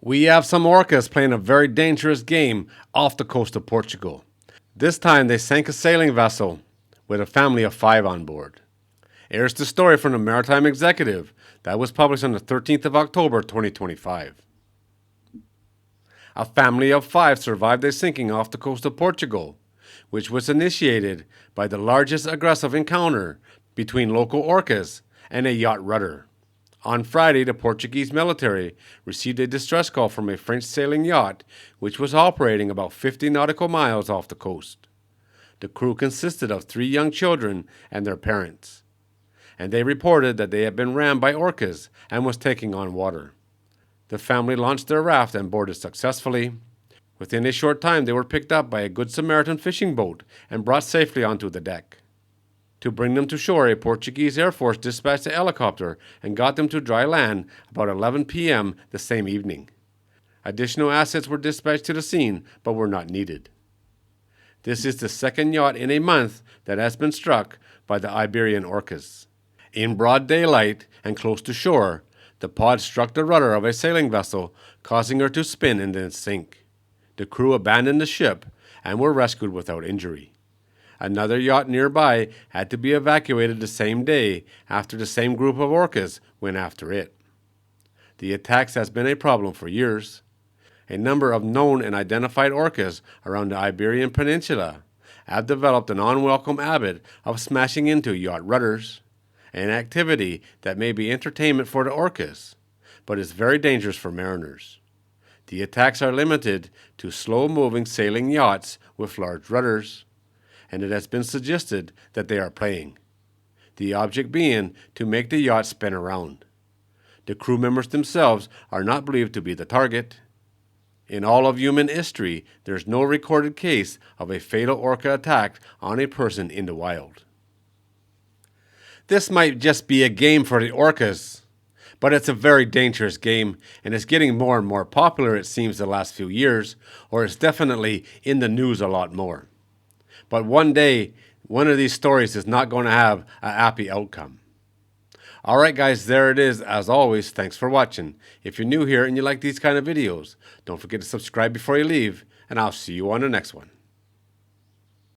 We have some orcas playing a very dangerous game off the coast of Portugal. This time they sank a sailing vessel with a family of 5 on board. Here's the story from the Maritime Executive that was published on the 13th of October 2025. A family of 5 survived a sinking off the coast of Portugal, which was initiated by the largest aggressive encounter between local orcas and a yacht rudder. On Friday, the Portuguese military received a distress call from a French sailing yacht which was operating about 50 nautical miles off the coast. The crew consisted of 3 young children and their parents, and they reported that they had been rammed by orcas and was taking on water. The family launched their raft and boarded successfully. Within a short time, they were picked up by a Good Samaritan fishing boat and brought safely onto the deck. To bring them to shore, a Portuguese Air Force dispatched a helicopter and got them to dry land about 11 p.m. the same evening. Additional assets were dispatched to the scene, but were not needed. This is the second yacht in a month that has been struck by the Iberian orcas. In broad daylight and close to shore, the pod struck the rudder of a sailing vessel, causing her to spin and then sink. The crew abandoned the ship and were rescued without injury. Another yacht nearby had to be evacuated the same day after the same group of orcas went after it. The attacks has been a problem for years. A number of known and identified orcas around the Iberian Peninsula have developed an unwelcome habit of smashing into yacht rudders, an activity that may be entertainment for the orcas, but is very dangerous for mariners. The attacks are limited to slow-moving sailing yachts with large rudders, and it has been suggested that they are playing, the object being to make the yacht spin around. The crew members themselves are not believed to be the target. In all of human history, there is no recorded case of a fatal orca attack on a person in the wild. This might just be a game for the orcas, but it's a very dangerous game, and it's getting more and more popular, it seems, the last few years, or it's definitely in the news a lot more. But one day, one of these stories is not going to have a happy outcome. All right, guys, there it is. As always, thanks for watching. If you're new here and you like these kind of videos, don't forget to subscribe before you leave, and I'll see you on the next one.